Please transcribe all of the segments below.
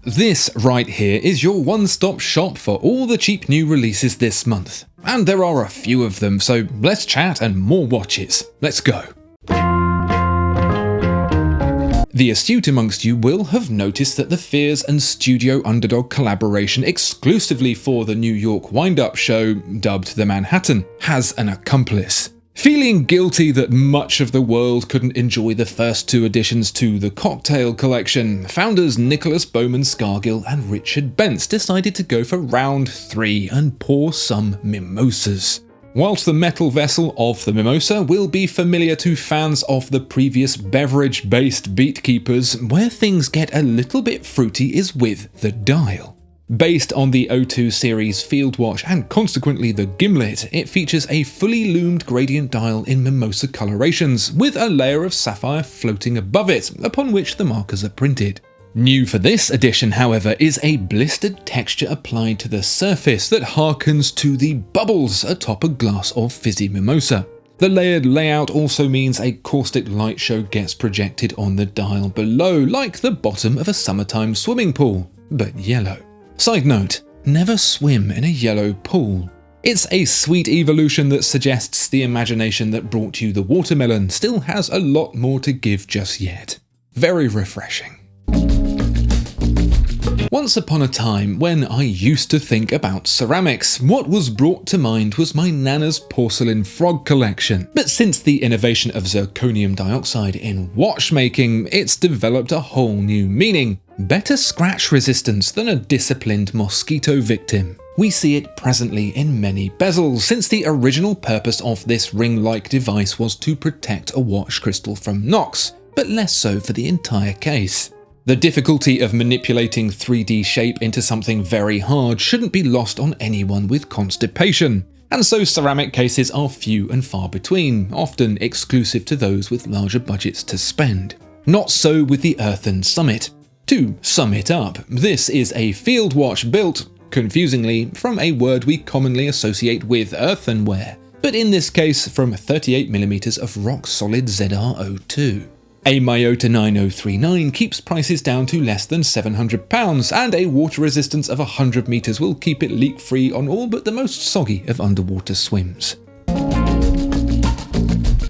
This right here is your one-stop shop for all the cheap new releases this month. And there are a few of them, so let's chat and more watches. Let's go. The astute amongst you will have noticed that the Fears and Studio Underdog collaboration exclusively for the New York wind-up show, dubbed the Manhattan, has an accomplice. Feeling guilty that much of the world couldn't enjoy the first two additions to the Cocktail Collection, founders Nicholas Bowman Scargill and Richard Bentz decided to go for round 3 and pour some mimosas. Whilst the metal vessel of the mimosa will be familiar to fans of the previous beverage-based Beatkeepers, where things get a little bit fruity is with the dial. Based on the O2 series field watch and consequently the gimlet, it features a fully loomed gradient dial in mimosa colorations, with a layer of sapphire floating above it, upon which the markers are printed. New for this edition, however, is a blistered texture applied to the surface that harkens to the bubbles atop a glass of fizzy mimosa. The layered layout also means a caustic light show gets projected on the dial below, like the bottom of a summertime swimming pool, but yellow. Side note, never swim in a yellow pool. It's a sweet evolution that suggests the imagination that brought you the watermelon still has a lot more to give just yet. Very refreshing. Once upon a time, when I used to think about ceramics, what was brought to mind was my nana's porcelain frog collection. But since the innovation of zirconium dioxide in watchmaking, it's developed a whole new meaning. Better scratch resistance than a disciplined mosquito victim. We see it presently in many bezels, since the original purpose of this ring-like device was to protect a watch crystal from knocks, but less so for the entire case. The difficulty of manipulating 3D shape into something very hard shouldn't be lost on anyone with constipation, and so ceramic cases are few and far between, often exclusive to those with larger budgets to spend. Not so with the Earthen Summit. To sum it up, this is a field watch built, confusingly, from a word we commonly associate with earthenware, but in this case from 38mm of rock-solid ZR02. A Miyota 9039 keeps prices down to less than £700, and a water resistance of 100 meters will keep it leak-free on all but the most soggy of underwater swims.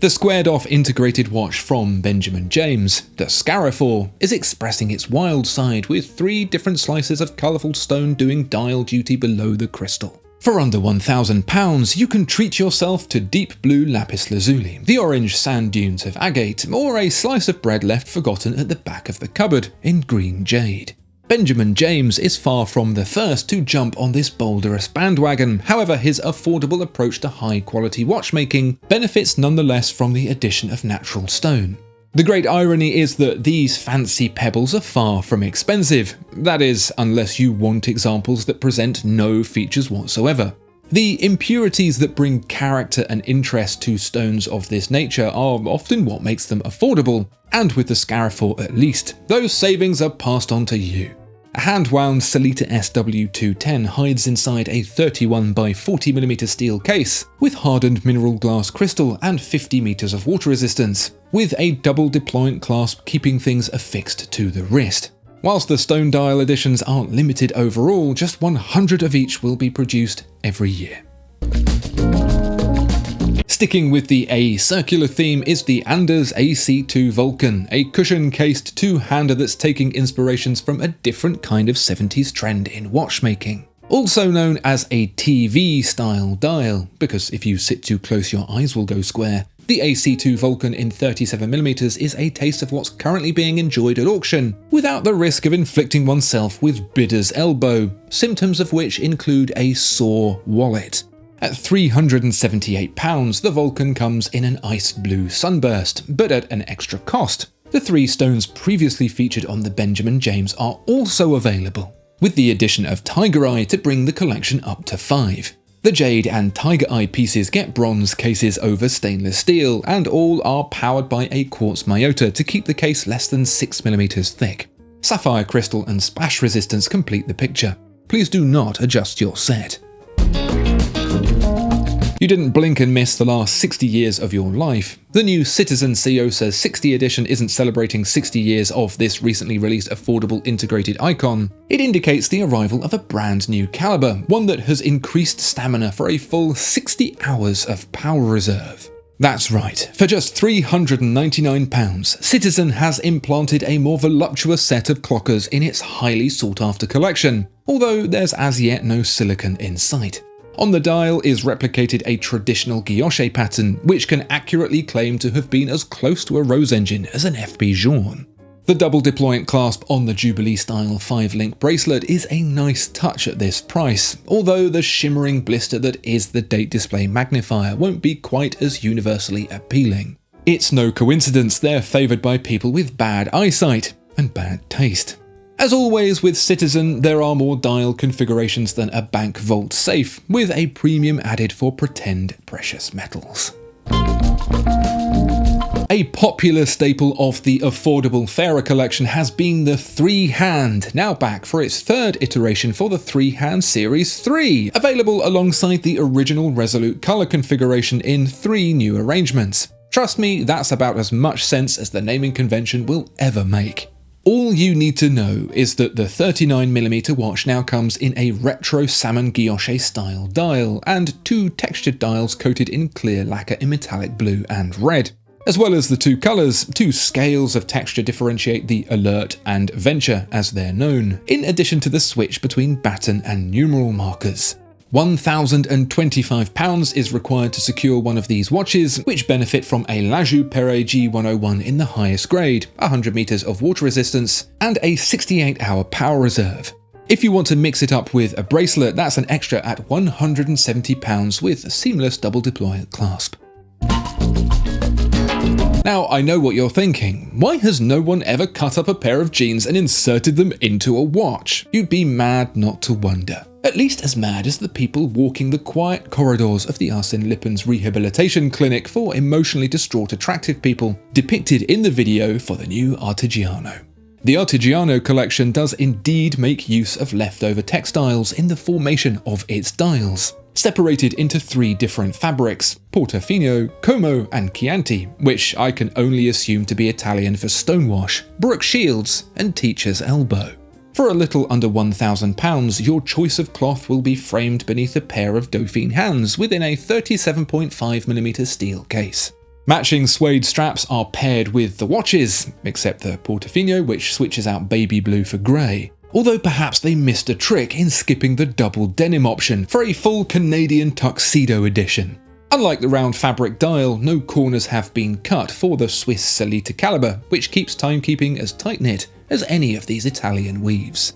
The squared-off integrated watch from Benjamin James, the Scarifour, is expressing its wild side with 3 different slices of colourful stone doing dial duty below the crystal. For under £1,000, you can treat yourself to deep blue lapis lazuli, the orange sand dunes of agate, or a slice of bread left forgotten at the back of the cupboard in green jade. Benjamin James is far from the first to jump on this boulderous bandwagon, however his affordable approach to high-quality watchmaking benefits nonetheless from the addition of natural stone. The great irony is that these fancy pebbles are far from expensive, that is, unless you want examples that present no features whatsoever. The impurities that bring character and interest to stones of this nature are often what makes them affordable, and with the Scarifour at least, those savings are passed on to you. A hand-wound Sellita SW210 hides inside a 31x40mm steel case, with hardened mineral glass crystal and 50 meters of water resistance, with a double deployant clasp keeping things affixed to the wrist. Whilst the stone dial editions aren't limited overall, just 100 of each will be produced every year. Sticking with the A-circular theme is the Anders AC2 Volcán, a cushion-cased two-hander that's taking inspirations from a different kind of 70s trend in watchmaking. Also known as a TV-style dial, because if you sit too close your eyes will go square, the AC2 Volcán in 37mm is a taste of what's currently being enjoyed at auction, without the risk of inflicting oneself with bidder's elbow, symptoms of which include a sore wallet. At £378, the Volcán comes in an ice blue sunburst, but at an extra cost. The 3 stones previously featured on the Benjamin James are also available, with the addition of Tiger Eye to bring the collection up to 5. The Jade and Tiger Eye pieces get bronze cases over stainless steel, and all are powered by a quartz Miyota to keep the case less than 6mm thick. Sapphire crystal and splash resistance complete the picture. Please do not adjust your set. You didn't blink and miss the last 60 years of your life. The new Citizen Tsuyosa 60 edition isn't celebrating 60 years of this recently released affordable integrated icon. It indicates the arrival of a brand new caliber, one that has increased stamina for a full 60 hours of power reserve. That's right, for just £399, Citizen has implanted a more voluptuous set of clockers in its highly sought after collection, although there's as yet no silicon in sight. On the dial is replicated a traditional guilloche pattern, which can accurately claim to have been as close to a Rose engine as an FP Journe. The double deployant clasp on the Jubilee-style 5-link bracelet is a nice touch at this price, although the shimmering blister that is the date display magnifier won't be quite as universally appealing. It's no coincidence they're favoured by people with bad eyesight and bad taste. As always with Citizen, there are more dial configurations than a bank vault safe, with a premium added for pretend precious metals. A popular staple of the affordable fairer collection has been the 3-hand, now back for its third iteration for the 3-hand Series 3, available alongside the original Resolute colour configuration in 3 new arrangements. Trust me, that's about as much sense as the naming convention will ever make. All you need to know is that the 39mm watch now comes in a retro salmon guilloche style dial and 2 textured dials coated in clear lacquer in metallic blue and red. As well as the 2 colours, 2 scales of texture differentiate the Alert and Venture as they're known, in addition to the switch between baton and numeral markers. £1,025 is required to secure one of these watches, which benefit from a Laju Perret G101 in the highest grade, 100 meters of water resistance, and a 68-hour power reserve. If you want to mix it up with a bracelet, that's an extra at £170 with a seamless double deployant clasp. Now, I know what you're thinking. Why has no one ever cut up a pair of jeans and inserted them into a watch? You'd be mad not to wonder. At least as mad as the people walking the quiet corridors of the Arsène Lippens rehabilitation clinic for emotionally distraught attractive people, depicted in the video for the new Artigiano. The Artigiano collection does indeed make use of leftover textiles in the formation of its dials, separated into 3 different fabrics, Portofino, Como and Chianti, which I can only assume to be Italian for stonewash, Brook Shields and Teacher's Elbow. For a little under £1,000, your choice of cloth will be framed beneath a pair of Dauphine hands within a 37.5mm steel case. Matching suede straps are paired with the watches, except the Portofino, which switches out baby blue for grey. Although perhaps they missed a trick in skipping the double denim option for a full Canadian tuxedo edition. Unlike the round fabric dial, no corners have been cut for the Swiss Salita caliber, which keeps timekeeping as tight-knit as any of these Italian weaves.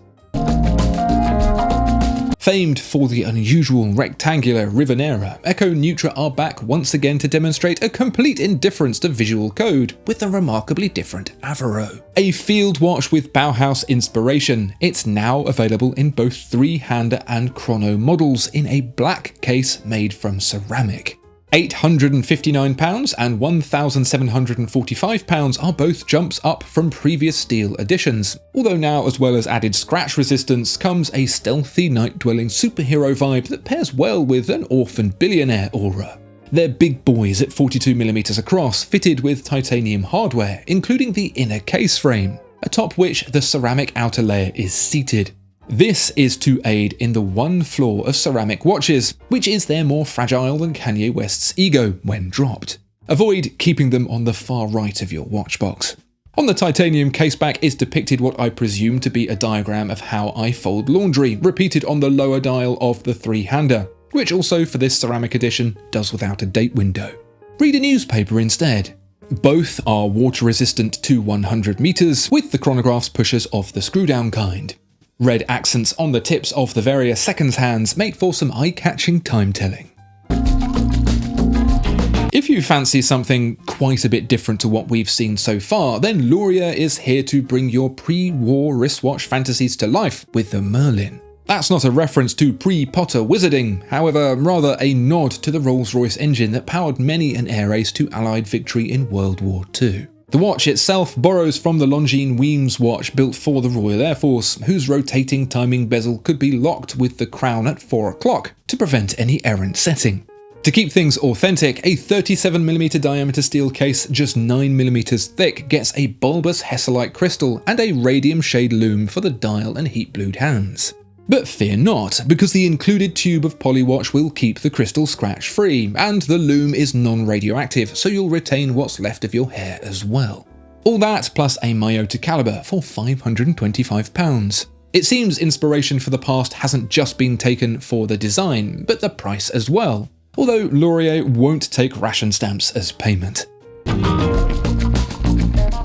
Famed for the unusual rectangular Rivanera, Echo Neutra are back once again to demonstrate a complete indifference to visual code with a remarkably different Averau. A field watch with Bauhaus inspiration, it's now available in both 3-hander and chrono models in a black case made from ceramic. £859 and £1,745 are both jumps up from previous steel editions, although now, as well as added scratch resistance, comes a stealthy night-dwelling superhero vibe that pairs well with an orphan billionaire aura. They're big boys at 42mm across, fitted with titanium hardware, including the inner case frame, atop which the ceramic outer layer is seated. This is to aid in the one flaw of ceramic watches, which is they're more fragile than Kanye West's ego when dropped. Avoid keeping them on the far right of your watch box. On the titanium caseback is depicted what I presume to be a diagram of how I fold laundry, repeated on the lower dial of the 3-hander, which also for this ceramic edition does without a date window. Read a newspaper instead. Both are water resistant to 100 meters, with the chronograph's pushers of the screw-down kind. Red accents on the tips of the various seconds hands make for some eye-catching time-telling. If you fancy something quite a bit different to what we've seen so far, then Luria is here to bring your pre-war wristwatch fantasies to life with the Merlin. That's not a reference to pre-Potter wizarding, however, rather a nod to the Rolls-Royce engine that powered many an air race to Allied victory in World War II. The watch itself borrows from the Longines Weems watch built for the Royal Air Force, whose rotating timing bezel could be locked with the crown at 4 o'clock to prevent any errant setting. To keep things authentic, a 37mm diameter steel case just 9mm thick gets a bulbous hesselite crystal and a radium shade lume for the dial and heat blued hands. But fear not, because the included tube of polywatch will keep the crystal scratch free, and the lume is non-radioactive, so you'll retain what's left of your hair as well. All that plus a Miyota caliber for £525. It seems inspiration for the past hasn't just been taken for the design, but the price as well. Although Laurier won't take ration stamps as payment.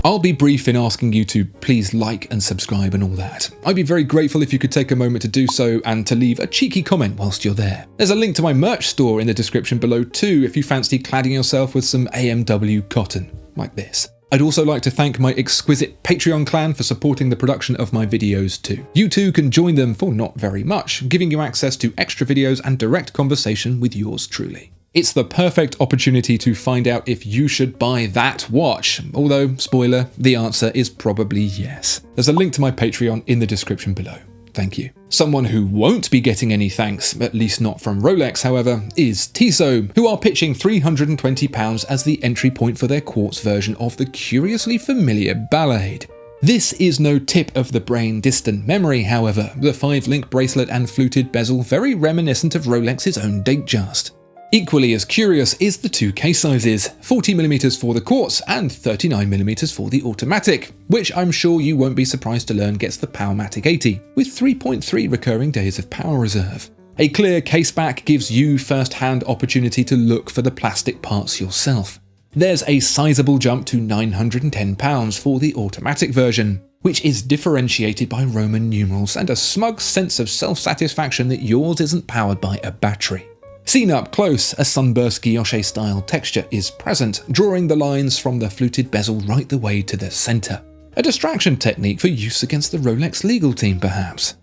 I'll be brief in asking you to please like and subscribe and all that. I'd be very grateful if you could take a moment to do so and to leave a cheeky comment whilst you're there. There's a link to my merch store in the description below too if you fancy cladding yourself with some AMW cotton, like this. I'd also like to thank my exquisite Patreon clan for supporting the production of my videos too. You too can join them for not very much, giving you access to extra videos and direct conversation with yours truly. It's the perfect opportunity to find out if you should buy that watch, although, spoiler, the answer is probably yes. There's a link to my Patreon in the description below. Thank you. Someone who won't be getting any thanks, at least not from Rolex however, is Tissot, who are pitching £320 as the entry point for their quartz version of the curiously familiar Ballade. This is no tip of the brain distant memory however, the 5-link bracelet and fluted bezel very reminiscent of Rolex's own Datejust. Equally as curious is the two case sizes, 40mm for the quartz and 39mm for the automatic, which I'm sure you won't be surprised to learn gets the Powermatic 80, with 3.3 recurring days of power reserve. A clear caseback gives you first-hand opportunity to look for the plastic parts yourself. There's a sizable jump to £910 for the automatic version, which is differentiated by Roman numerals and a smug sense of self-satisfaction that yours isn't powered by a battery. Seen up close, a sunburst guilloche-style texture is present, drawing the lines from the fluted bezel right the way to the centre. A distraction technique for use against the Rolex legal team, perhaps.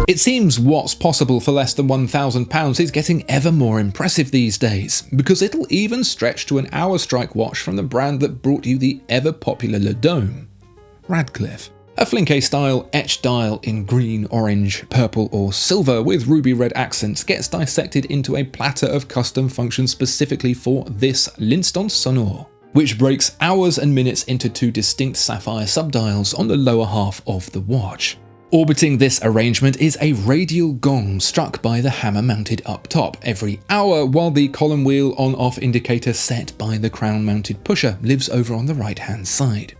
It seems what's possible for less than £1,000 is getting ever more impressive these days, because it'll even stretch to an hour strike watch from the brand that brought you the ever-popular Le Dome, Radcliffe. A Flinke-style etched dial in green, orange, purple or silver with ruby red accents gets dissected into a platter of custom functions specifically for this Linstone Sonore, which breaks hours and minutes into two distinct sapphire subdials on the lower half of the watch. Orbiting this arrangement is a radial gong struck by the hammer mounted up top every hour, while the column wheel on-off indicator set by the crown-mounted pusher lives over on the right-hand side.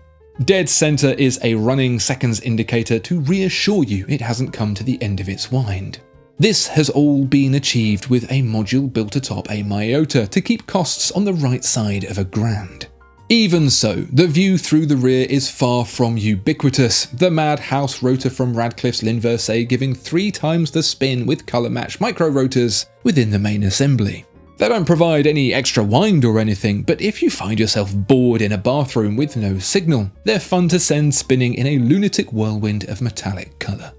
Dead center is a running seconds indicator to reassure you it hasn't come to the end of its wind. This has all been achieved with a module built atop a Miyota to keep costs on the right side of £1,000. Even so, the view through the rear is far from ubiquitous, the madhouse rotor from Radcliffe's Linversay giving 3 times the spin with colour-matched micro-rotors within the main assembly. They don't provide any extra wind or anything, but if you find yourself bored in a bathroom with no signal, they're fun to send spinning in a lunatic whirlwind of metallic colour.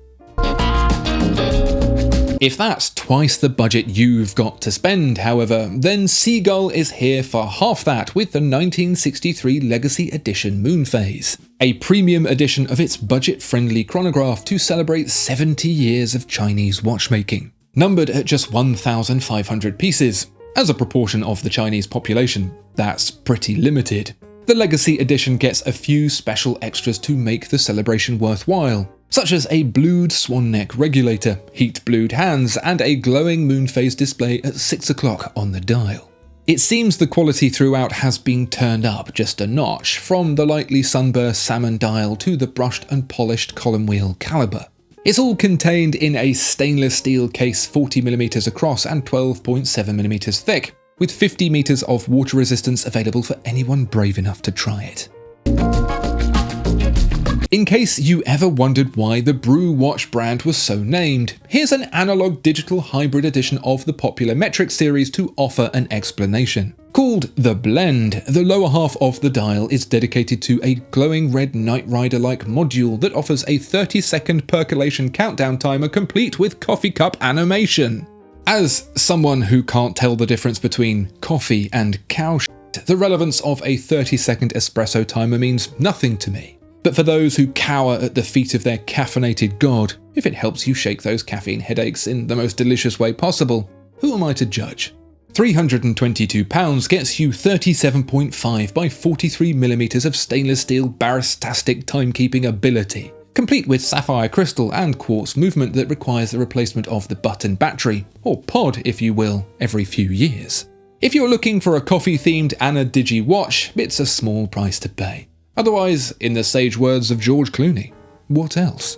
If that's twice the budget you've got to spend, however, then Seagull is here for half that with the 1963 Legacy Edition Moonphase, a premium edition of its budget-friendly chronograph to celebrate 70 years of Chinese watchmaking, numbered at just 1,500 pieces. As a proportion of the Chinese population, that's pretty limited. The Legacy Edition gets a few special extras to make the celebration worthwhile, such as a blued swan neck regulator, heat-blued hands, and a glowing Moonphase display at 6 o'clock on the dial. It seems the quality throughout has been turned up just a notch, from the lightly sunburst salmon dial to the brushed and polished column wheel caliber. It's all contained in a stainless steel case 40mm across and 12.7mm thick, with 50 meters of water resistance available for anyone brave enough to try it. In case you ever wondered why the Brew watch brand was so named, here's an analog-digital hybrid edition of the popular metric series to offer an explanation. Called the Blend, the lower half of the dial is dedicated to a glowing red Knight Rider-like module that offers a 30-second percolation countdown timer complete with coffee cup animation. As someone who can't tell the difference between coffee and cow shit, the relevance of a 30-second espresso timer means nothing to me. But for those who cower at the feet of their caffeinated god, if it helps you shake those caffeine headaches in the most delicious way possible, who am I to judge? £322 gets you 37.5 by 43mm of stainless steel baristastic timekeeping ability, complete with sapphire crystal and quartz movement that requires the replacement of the button battery, or pod if you will, every few years. If you're looking for a coffee-themed Anna Digi watch, it's a small price to pay. Otherwise, in the sage words of George Clooney, what else?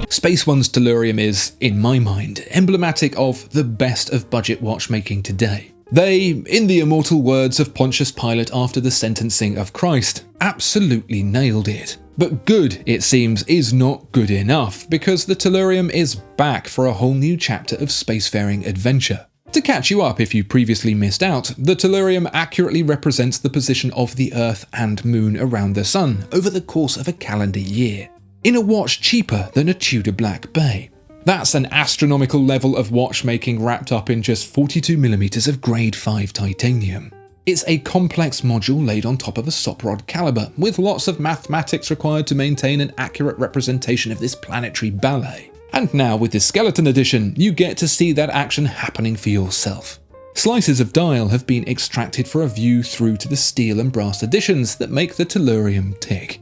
Spaceone's Tellurium is, in my mind, emblematic of the best of budget watchmaking today. They, in the immortal words of Pontius Pilate after the sentencing of Christ, absolutely nailed it. But good, it seems, is not good enough, because the Tellurium is back for a whole new chapter of spacefaring adventure. To catch you up if you previously missed out, the Tellurium accurately represents the position of the Earth and Moon around the Sun over the course of a calendar year, in a watch cheaper than a Tudor Black Bay. That's an astronomical level of watchmaking wrapped up in just 42mm of grade 5 titanium. It's a complex module laid on top of a stop rod caliber, with lots of mathematics required to maintain an accurate representation of this planetary ballet. And now with the skeleton edition, you get to see that action happening for yourself. Slices of dial have been extracted for a view through to the steel and brass additions that make the Tellurium tick.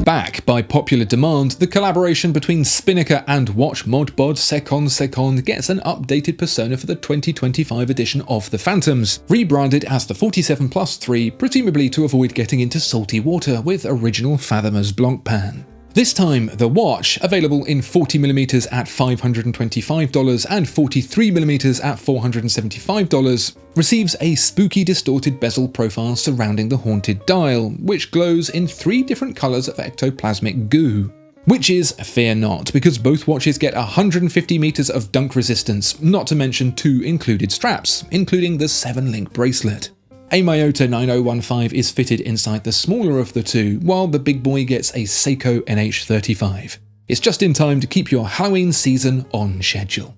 Back by popular demand, the collaboration between Spinnaker and watch modbod Seconde gets an updated persona for the 2025 edition of the Phantoms, rebranded as the 47+3, presumably to avoid getting into salty water with original Fathomers Blancpain. This time, the watch, available in 40mm at $525 and 43mm at $475, receives a spooky distorted bezel profile surrounding the haunted dial, which glows in 3 different colours of ectoplasmic goo. Which is, fear not, because both watches get 150 meters of dunk resistance, not to mention 2 included straps, including the 7-link bracelet. A Miyota 9015 is fitted inside the smaller of the 2, while the big boy gets a Seiko NH35. It's just in time to keep your Halloween season on schedule.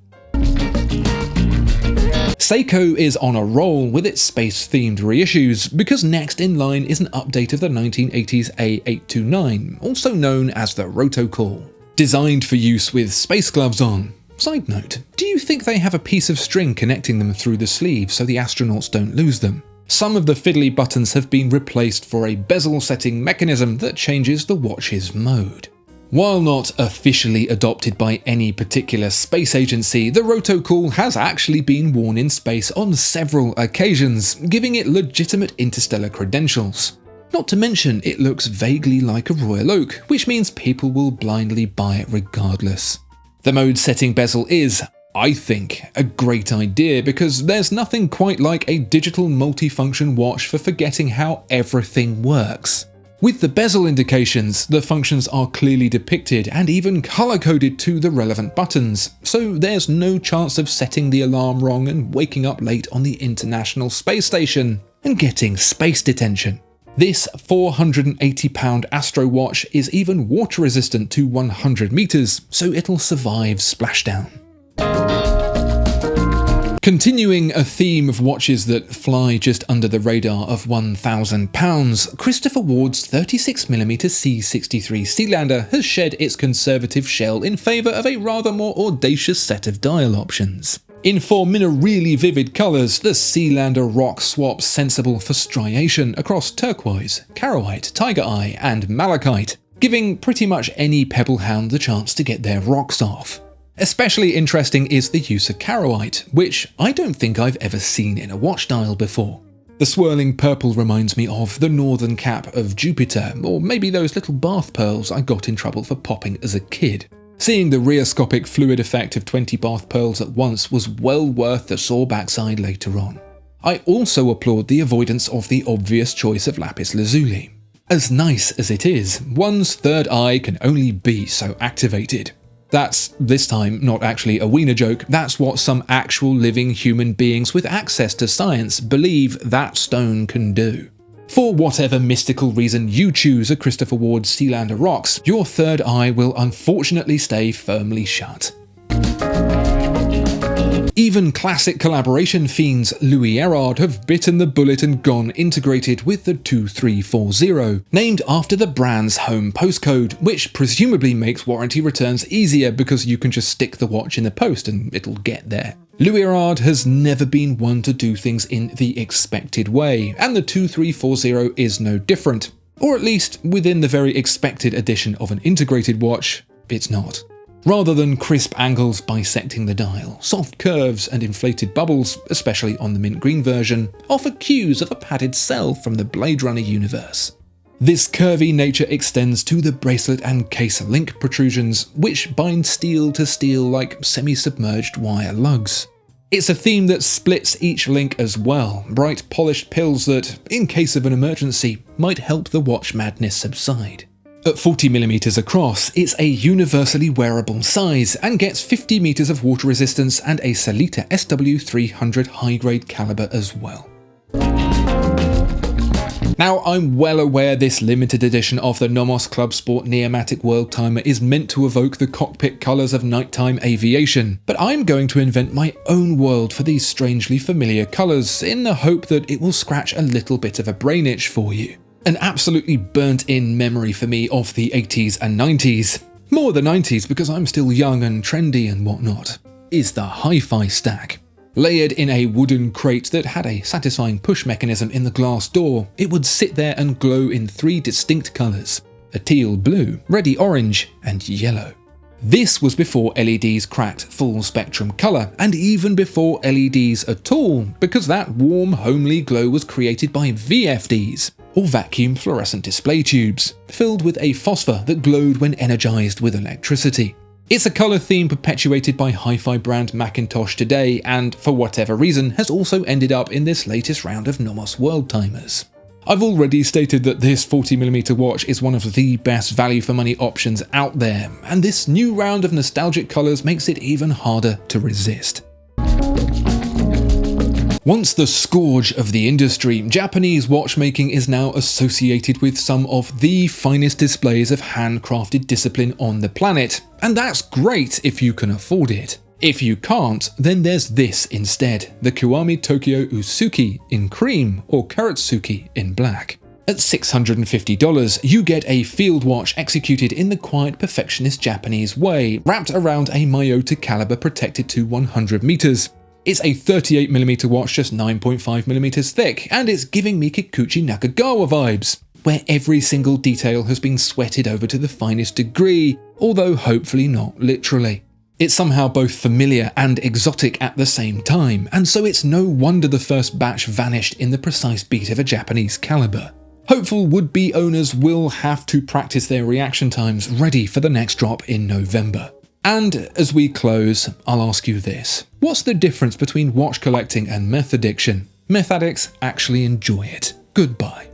Seiko is on a roll with its space-themed reissues, because next in line is an update of the 1980s A829, also known as the Rotocall. Designed for use with space gloves on. Side note, do you think they have a piece of string connecting them through the sleeve so the astronauts don't lose them? Some of the fiddly buttons have been replaced for a bezel setting mechanism that changes the watch's mode. While not officially adopted by any particular space agency, the Rotocall has actually been worn in space on several occasions, giving it legitimate interstellar credentials. Not to mention, it looks vaguely like a Royal Oak, which means people will blindly buy it regardless. The mode setting bezel is, I think, a great idea, because there's nothing quite like a digital multifunction watch for forgetting how everything works. With the bezel indications, the functions are clearly depicted and even color-coded to the relevant buttons, so there's no chance of setting the alarm wrong and waking up late on the International Space Station and getting space detention. This £480 Astro watch is even water resistant to 100 meters, so it'll survive splashdown. Continuing a theme of watches that fly just under the radar of £1,000, Christopher Ward's 36mm C63 Sealander has shed its conservative shell in favour of a rather more audacious set of dial options. In 4 really vivid colours, the Sealander Rock swaps sensible for striation across turquoise, charoite, tiger eye and malachite, giving pretty much any pebble hound the chance to get their rocks off. Especially interesting is the use of charoite, which I don't think I've ever seen in a watch dial before. The swirling purple reminds me of the northern cap of Jupiter, or maybe those little bath pearls I got in trouble for popping as a kid. Seeing the rheoscopic fluid effect of 20 bath pearls at once was well worth the sore backside later on. I also applaud the avoidance of the obvious choice of lapis lazuli. As nice as it is, one's third eye can only be so activated. That's, this time, not actually a wiener joke, that's what some actual living human beings with access to science believe that stone can do. For whatever mystical reason you choose a Christopher Ward Sealander Rocks, your third eye will unfortunately stay firmly shut. Even classic collaboration fiends Louis Erard have bitten the bullet and gone integrated with the 2340, named after the brand's home postcode, which presumably makes warranty returns easier because you can just stick the watch in the post and it'll get there. Louis Erard has never been one to do things in the expected way, and the 2340 is no different. Or at least, within the very expected edition of an integrated watch, it's not. Rather than crisp angles bisecting the dial, soft curves and inflated bubbles, especially on the mint green version, offer cues of a padded cell from the Blade Runner universe. This curvy nature extends to the bracelet and case link protrusions, which bind steel to steel like semi-submerged wire lugs. It's a theme that splits each link as well, bright polished pills that, in case of an emergency, might help the watch madness subside. At 40mm across, it's a universally wearable size and gets 50 meters of water resistance and a Sellita SW300 high-grade caliber as well. Now, I'm well aware this limited edition of the Nomos Club Sport Neotmatik Worldtimer is meant to evoke the cockpit colours of nighttime aviation, but I'm going to invent my own world for these strangely familiar colours in the hope that it will scratch a little bit of a brain itch for you. An absolutely burnt-in memory for me of the 80s and 90s, more the 90s because I'm still young and trendy and whatnot, is the hi-fi stack. Layered in a wooden crate that had a satisfying push mechanism in the glass door, it would sit there and glow in 3 distinct colours: a teal blue, reddy orange, and yellow. This was before LEDs cracked full spectrum colour, and even before LEDs at all, because that warm, homely glow was created by VFDs, or vacuum fluorescent display tubes, filled with a phosphor that glowed when energised with electricity. It's a colour theme perpetuated by hi-fi brand Macintosh today, and for whatever reason has also ended up in this latest round of Nomos Worldtimers. I've already stated that this 40mm watch is one of the best value for money options out there, and this new round of nostalgic colours makes it even harder to resist. Once the scourge of the industry, Japanese watchmaking is now associated with some of the finest displays of handcrafted discipline on the planet, and that's great if you can afford it. If you can't, then there's this instead, the Kiwame Tokyo Usuki in cream or Kurotsuki in black. At $650, you get a field watch executed in the quiet perfectionist Japanese way, wrapped around a Miyota caliber protected to 100 meters. It's a 38mm watch just 9.5mm thick, and it's giving me Kikuchi Nakagawa vibes, where every single detail has been sweated over to the finest degree, although hopefully not literally. It's somehow both familiar and exotic at the same time, and so it's no wonder the first batch vanished in the precise beat of a Japanese caliber. Hopeful would-be owners will have to practice their reaction times ready for the next drop in November. And as we close, I'll ask you this. What's the difference between watch collecting and meth addiction? Meth addicts actually enjoy it. Goodbye.